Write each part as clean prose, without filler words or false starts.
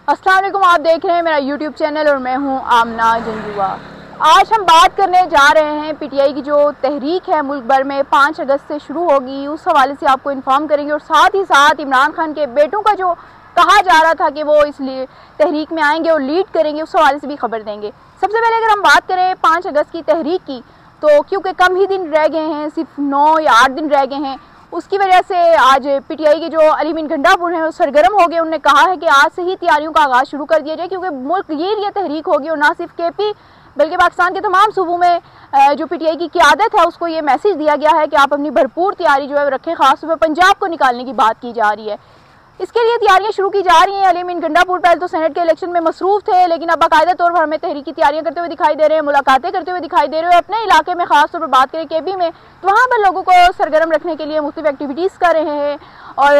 अस्सलाम वालेकुम, आप देख रहे हैं मेरा यूट्यूब चैनल और मैं हूं आमना जंजुआ। आज हम बात करने जा रहे हैं पीटीआई की जो तहरीक है मुल्क भर में 5 अगस्त से शुरू होगी, उस हवाले से आपको इन्फॉर्म करेंगे और साथ ही साथ इमरान खान के बेटों का जो कहा जा रहा था कि वो इसलिए तहरीक में आएंगे और लीड करेंगे, उस हवाले से भी खबर देंगे। सबसे पहले अगर हम बात करें 5 अगस्त की तहरीक की, तो क्योंकि कम ही दिन रह गए हैं, सिर्फ 9 या 8 दिन रह गए हैं, उसकी वजह से आज पीटीआई के जो अली मीन गंडापुर हैं वो सरगर्म हो गए। उन्होंने कहा है कि आज से ही तैयारियों का आगाज़ शुरू कर दिया जाए, क्योंकि मुल्क ये तहरीक होगी और ना सिर्फ केपी बल्कि पाकिस्तान के तमाम सूबों में जो पीटीआई की क़यादत है उसको ये मैसेज दिया गया है कि आप अपनी भरपूर तैयारी जो है रखें। खासतौर पर पंजाब को निकालने की बात की जा रही है, इसके लिए तैयारियां शुरू की जा रही हैं। अली मीन गंडापुर पहले तो सेनेट के इलेक्शन में मसरूफ़ थे, लेकिन अब बाकायदा तौर पर हमें तहरीक की तैयारियां करते हुए दिखाई दे रहे हैं, मुलाकातें करते हुए दिखाई दे रहे हैं। अपने इलाके में खासतौर पर बात करें केपी में, तो वहाँ पर लोगों को सरगर्म रखने के लिए मुख्तलिफ एक्टिविटीज़ कर रहे हैं और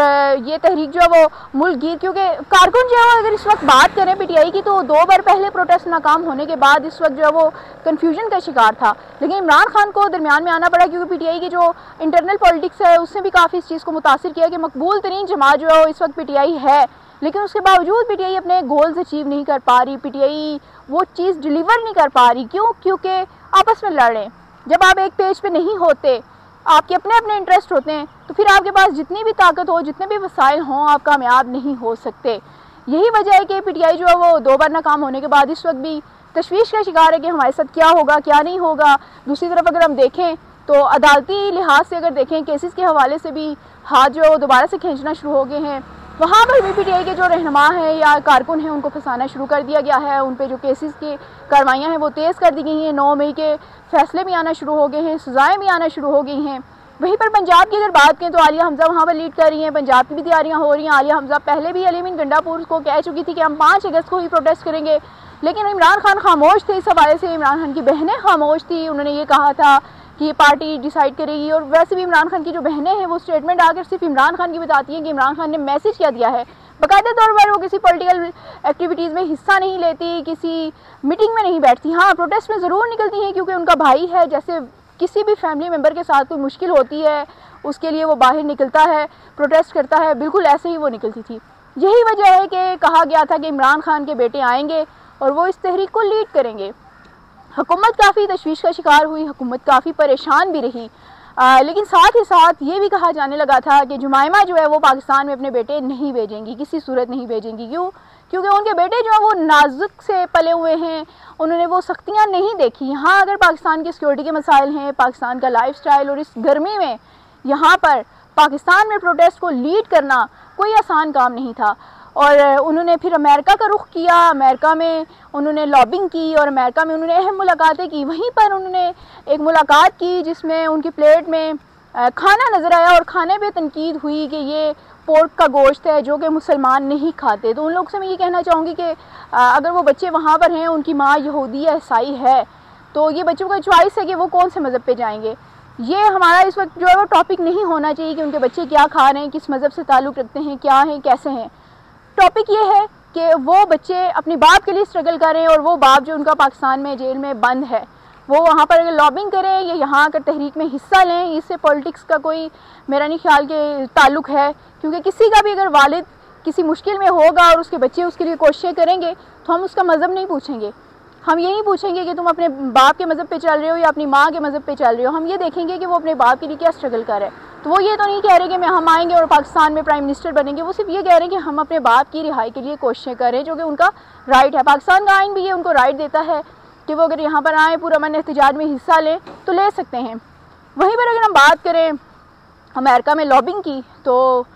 ये तहरीक जो है वो मुल्क गिर, क्योंकि कारकुन जो है अगर इस वक्त बात करें पीटीआई की, तो 2 बार पहले प्रोटेस्ट नाकाम होने के बाद इस वक्त जो है वो कन्फ्यूजन का शिकार था। लेकिन इमरान खान को दरमियान में आना पड़ा, क्योंकि पीटीआई की जो इंटरनल पॉलिटिक्स है उसने भी काफ़ी इस चीज़ को मुतासिर किया कि मकबूल तरीन जमात जो है वो इस वक्त पीटीआई है, लेकिन उसके बावजूद पीटीआई अपने गोल्स अचीव नहीं कर पा रही, पीटीआई वो चीज़ डिलीवर नहीं कर पा रही। क्यों? क्योंकि आपस में लड़ें। जब आप एक पेज पे नहीं होते, आपके अपने अपने इंटरेस्ट होते हैं, तो फिर आपके पास जितनी भी ताकत हो, जितने भी वसाइल हों, आप कामयाब नहीं हो सकते। यही वजह है कि पीटीआई जो है वो 2 बार नाकाम होने के बाद इस वक्त भी तशवीश का शिकार है कि हमारे साथ क्या होगा क्या नहीं होगा। दूसरी तरफ अगर हम देखें तो अदालती लिहाज से अगर देखें, केसेस के हवाले से भी हाथ जो दोबारा से खींचना शुरू हो गए हैं। वहाँ पर भी पीटीआई के जो रहनुमा हैं या कारकुन हैं उनको फंसाना शुरू कर दिया गया है, उन पे जो केसेस की कार्रवाइयाँ हैं वो तेज़ कर दी गई हैं। 9 मई के फैसले भी आना शुरू हो गए हैं, सज़ाएँ भी आना शुरू हो गई हैं। वहीं पर पंजाब की अगर बात करें तो आलिया हमजा वहाँ पर लीड कर रही हैं, पंजाब की भी तैयारियाँ हो रही हैं। आलिया हमजा पहले भी अली मीन गंडापुर को कह चुकी थी कि हम 5 अगस्त को ही प्रोटेस्ट करेंगे, लेकिन इमरान खान खामोश थे। इस हवाले से इमरान खान की बहनें खामोश थी, उन्होंने ये कहा था कि ये पार्टी डिसाइड करेगी। और वैसे भी इमरान खान की जो बहनें हैं वो स्टेटमेंट आकर सिर्फ इमरान खान की बताती हैं कि इमरान खान ने मैसेज क्या दिया है। बाकायदा तौर पर वो किसी पॉलिटिकल एक्टिविटीज़ में हिस्सा नहीं लेती, किसी मीटिंग में नहीं बैठती। हाँ, प्रोटेस्ट में ज़रूर निकलती हैं, क्योंकि उनका भाई है। जैसे किसी भी फैमिली मेम्बर के साथ कोई मुश्किल होती है उसके लिए वो बाहर निकलता है, प्रोटेस्ट करता है, बिल्कुल ऐसे ही वो निकलती थी। यही वजह है कि कहा गया था कि इमरान खान के बेटे आएंगे और वो इस तहरीक को लीड करेंगे। हुकूमत काफ़ी तशवीश का शिकार हुई, हुकूमत काफ़ी परेशान भी रही, लेकिन साथ ही साथ ये भी कहा जाने लगा था कि जुमाइमा जो है वो पाकिस्तान में अपने बेटे नहीं भेजेंगी, किसी सूरत नहीं भेजेंगी। क्यों? क्योंकि उनके बेटे जो है वो नाजुक से पले हुए हैं, उन्होंने वो सख्तियाँ नहीं देखी। यहाँ अगर पाकिस्तान की सिक्योरिटी के मसाइल हैं, पाकिस्तान का लाइफस्टाइल, और इस गर्मी में यहाँ पर पाकिस्तान में प्रोटेस्ट को लीड करना कोई आसान काम नहीं था। और उन्होंने फिर अमेरिका का रुख किया, अमेरिका में उन्होंने लॉबिंग की और अमेरिका में उन्होंने अहम मुलाकातें की। वहीं पर उन्होंने एक मुलाकात की जिसमें उनकी प्लेट में खाना नज़र आया और खाने पे तनकीद हुई कि ये पोर्क का गोश्त है जो कि मुसलमान नहीं खाते। तो उन लोगों से मैं ये कहना चाहूँगी कि अगर वो बच्चे वहाँ पर हैं, उनकी माँ यहूदी या ईसाई है, तो ये बच्चों का चॉइस है कि वो कौन से मज़हब पे जाएंगे। ये हमारा इस वक्त जो है वो टॉपिक नहीं होना चाहिए कि उनके बच्चे क्या खा रहे हैं, किस मज़हब से ताल्लुक़ रखते हैं, क्या हैं, कैसे हैं। टॉपिक ये है कि वो बच्चे अपने बाप के लिए स्ट्रगल करें और वो बाप जो उनका पाकिस्तान में जेल में बंद है वो वहाँ पर अगर लॉबिंग करें या यहाँ आकर तहरीक में हिस्सा लें। इससे पॉलिटिक्स का कोई मेरा नहीं ख्याल के ताल्लुक़ है, क्योंकि किसी का भी अगर वालिद किसी मुश्किल में होगा और उसके बच्चे उसके लिए कोशिशें करेंगे तो हम उसका मज़हब नहीं पूछेंगे। हम यही पूछेंगे कि तुम अपने बाप के मज़हब पे चल रहे हो या अपनी माँ के मज़हब पे चल रहे हो। हम ये देखेंगे कि वो अपने बाप के लिए क्या स्ट्रगल कर रहे हैं। तो वो ये तो नहीं कह रहे कि हम आएंगे और पाकिस्तान में प्राइम मिनिस्टर बनेंगे, वो सिर्फ ये कह रहे हैं कि हम अपने बाप की रिहाई के लिए कोशिशें करें, जो कि उनका राइट है। पाकिस्तान का आइन भी ये उनको राइट देता है कि वो अगर यहाँ पर आएँ, पुरअमन एहतजाज में हिस्सा लें तो ले सकते हैं। वहीं पर अगर हम बात करें अमेरिका में लॉबिंग की, तो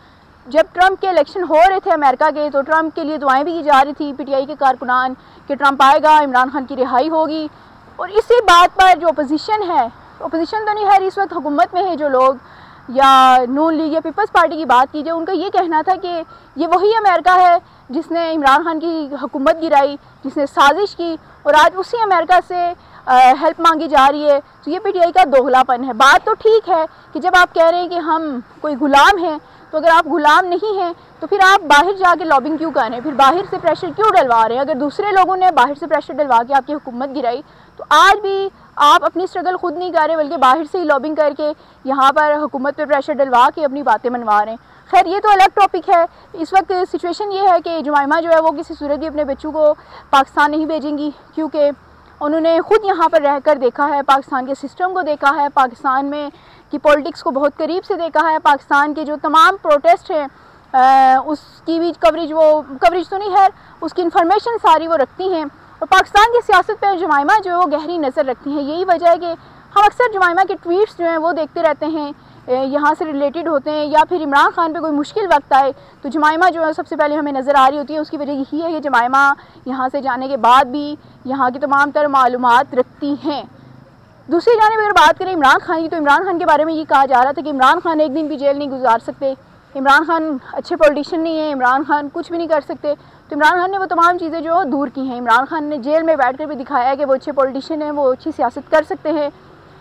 जब ट्रंप के इलेक्शन हो रहे थे अमेरिका के, तो ट्रंप के लिए दुआएं भी की जा रही थी पीटीआई के कारकुनान कि ट्रंप आएगा, इमरान खान की रिहाई होगी। और इसी बात पर जो अपोजिशन है, अपोजिशन तो नहीं है इस वक्त हुकूमत में है जो लोग, या नून लीग या पीपल्स पार्टी की बात कीजिए, उनका ये कहना था कि ये वही अमेरिका है जिसने इमरान खान की हुकूमत गिराई, जिसने साजिश की, और आज उसी अमेरिका से हेल्प मांगी जा रही है। तो ये पीटीआई का दोगलापन है। बात तो ठीक है कि जब आप कह रहे हैं कि हम कोई गुलाम हैं, तो अगर आप गुलाम नहीं हैं तो फिर आप बाहर जाके लॉबिंग क्यों कर रहे हैं, फिर बाहर से प्रेशर क्यों डलवा रहे हैं। अगर दूसरे लोगों ने बाहर से प्रेशर डलवा के आपकी हुकूमत गिराई, तो आज भी आप अपनी स्ट्रगल खुद नहीं कर रहे, बल्कि बाहर से ही लॉबिंग करके यहाँ पर हुकूमत पे प्रेशर डलवा के अपनी बातें मनवा रहे हैं। खैर ये तो अलग टॉपिक है। इस वक्त सिचुएशन ये है कि जुमाइमा जो है वो किसी सूरत भी अपने बच्चों को पाकिस्तान नहीं भेजेंगी, क्योंकि उन्होंने ख़ुद यहाँ पर रहकर देखा है, पाकिस्तान के सिस्टम को देखा है, पाकिस्तान में की पॉलिटिक्स को बहुत करीब से देखा है, पाकिस्तान के जो तमाम प्रोटेस्ट हैं उसकी भी कवरेज तो नहीं है, उसकी इन्फॉर्मेशन सारी वो रखती हैं और पाकिस्तान की सियासत पर जुमाइमा जो है वो गहरी नज़र रखती हैं। यही वजह है कि हम अक्सर जुमाइमा के ट्वीट्स जो हैं वो देखते रहते हैं, यहाँ से रिलेटेड होते हैं, या फिर इमरान खान पे कोई मुश्किल वक्त आए तो जुमाइमा जो है सबसे पहले हमें नज़र आ रही होती है। उसकी वजह यही है कि जुमाइमा यहाँ से जाने के बाद भी यहाँ की तमाम तर मालूमात रखती हैं। दूसरी जानिब अगर बात करें इमरान खान की, तो इमरान खान के बारे में ये कहा जा रहा था कि इमरान खान एक दिन भी जेल नहीं गुजार सकते, इमरान खान अच्छे पॉलिटिशियन नहीं है, इमरान खान कुछ भी नहीं कर सकते। तो इमरान खान ने वो तमाम चीज़ें जो दूर की हैं। इमरान खान ने जेल में बैठ कर भी दिखाया है कि वो अच्छे पॉलिटिशियन हैं, वो अच्छी सियासत कर सकते हैं।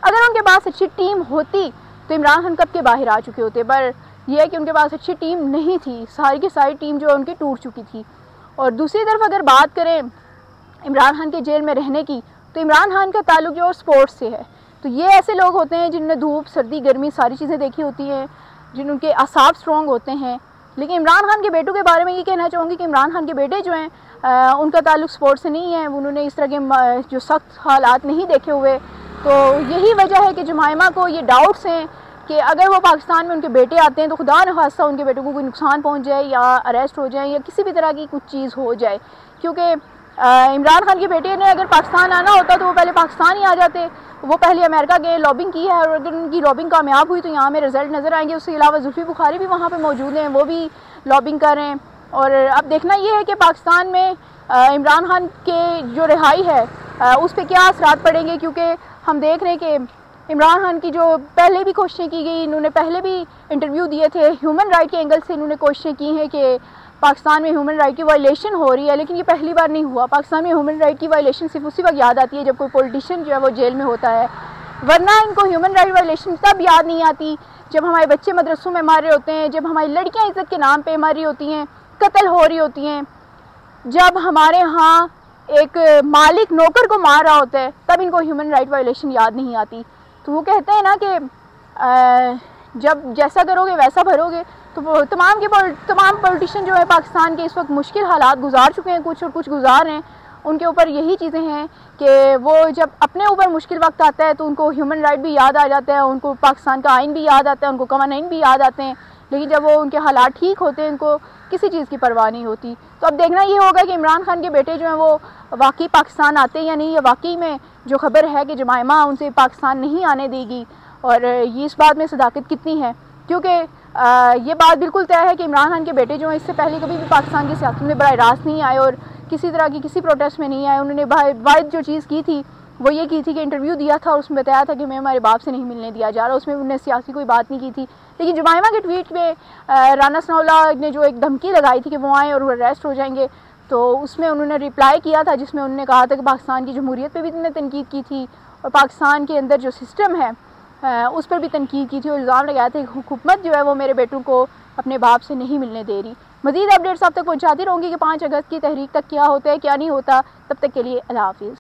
अगर उनके पास अच्छी टीम होती तो इमरान खान कब के बाहर आ चुके होते, पर यह है कि उनके पास अच्छी टीम नहीं थी, सारी की सारी टीम जो है उनकी टूट चुकी थी। और दूसरी तरफ अगर बात करें इमरान खान के जेल में रहने की, तो इमरान खान का ताल्लुक जो स्पोर्ट्स से है। तो ये ऐसे लोग होते हैं जिनने धूप सर्दी गर्मी सारी चीज़ें देखी होती हैं, जिनके असाब स्ट्रॉन्ग होते हैं। लेकिन इमरान खान के बेटों के बारे में ये कहना चाहूँगी कि इमरान खान के बेटे जो हैं उनका ताल्लुक स्पोर्ट्स से नहीं है, उन्होंने इस तरह के जो सख्त हालात नहीं देखे हुए। तो यही वजह है कि जुमाइमा को ये डाउट्स हैं कि अगर वो पाकिस्तान में उनके बेटे आते हैं तो खुदा न खास्ता उनके बेटों को कोई नुकसान पहुंच जाए या अरेस्ट हो जाए या किसी भी तरह की कुछ चीज़ हो जाए। क्योंकि इमरान खान के बेटे ने अगर पाकिस्तान आना होता तो वो पहले पाकिस्तान ही आ जाते, वो पहले अमेरिका गए, लॉबिंग की है, और अगर उनकी लॉबिंग कामयाब हुई तो यहाँ में रिजल्ट नज़र आएंगे। उसके अलावा जुल्फी बुखारी भी वहाँ पर मौजूद हैं, वो भी लॉबिंग कर रहे हैं। और अब देखना ये है कि पाकिस्तान में इमरान खान के जो रिहाई है उस पर क्या असरात पड़ेंगे, क्योंकि हम देख रहे हैं कि इमरान खान की जो पहले भी कोशिशें की गई, इन्होंने पहले भी इंटरव्यू दिए थे, ह्यूमन राइट के एंगल से इन्होंने कोशिशें की हैं कि पाकिस्तान में ह्यूमन राइट की वायलेशन हो रही है, लेकिन ये पहली बार नहीं हुआ। पाकिस्तान में ह्यूमन राइट की वायलेशन सिर्फ उसी वक्त याद आती है जब कोई पॉलिटिशियन जो है वो जेल में होता है, वरना इनको ह्यूमन राइट वायलेशन तब याद नहीं आती जब हमारे बच्चे मदरसों में मार रहे होते हैं, जब हमारी लड़कियाँ इज्जत के नाम पर मारी होती हैं, कत्ल हो रही होती हैं, जब हमारे यहाँ एक मालिक नौकर को मार रहा होता है, तब इनको ह्यूमन राइट वायलेशन याद नहीं आती। तो वो कहते हैं ना कि जब जैसा करोगे वैसा भरोगे। तो तमाम पॉलिटिशियन जो है पाकिस्तान के इस वक्त मुश्किल हालात गुजार चुके हैं, कुछ और कुछ गुजार हैं, उनके ऊपर यही चीज़ें हैं कि वो जब अपने ऊपर मुश्किल वक्त आता है तो उनको ह्यूमन राइट भी याद आ जाता है, उनको पाकिस्तान का आइन भी याद आता है, उनको कवानीन भी याद आते हैं, लेकिन जब वो उनके हालात ठीक होते हैं उनको किसी चीज़ की परवाह नहीं होती। तो अब देखना ये होगा कि इमरान खान के बेटे जो हैं वो वाकई पाकिस्तान आते हैं या नहीं, या वाकई में जो खबर है कि जुमाइमा उनसे पाकिस्तान नहीं आने देगी, और ये इस बात में सदाकत कितनी है। क्योंकि ये बात बिल्कुल तय है कि इमरान खान के बेटे जो हैं इससे पहले कभी भी पाकिस्तान की सियासत में बराह रास्त नहीं आए और किसी तरह की किसी प्रोटेस्ट में नहीं आए। उन्होंने वाहिद जो चीज़ की थी वो ये की थी कि इंटरव्यू दिया था और उसमें बताया था कि मैं हमारे बाप से नहीं मिलने दिया जा रहा, उसमें उन्होंने सियासी कोई बात नहीं की थी। लेकिन जुमाइमा के ट्वीट में राना सनाउल्लाह ने जो एक धमकी लगाई थी कि वो आएँ और वो अरेस्ट हो जाएंगे, तो उसमें उन्होंने रिप्लाई किया था जिसमें उन्होंने कहा था कि पाकिस्तान की जमहूरियत पे भी उन्होंने तनकीद की थी और पाकिस्तान के अंदर जो सिस्टम है उस पर भी तनकीद की थी, और इल्ज़ाम लगाया था कि हुकूमत जो है वो मेरे बेटों को अपने बाप से नहीं मिलने दे रही। मज़ीद अपडेट्स आप तक पहुँचाती रहूँगी कि 5 अगस्त की तहरीक तक क्या होता है क्या नहीं होता। तब तक के लिए अल्लाह हाफ़िज़।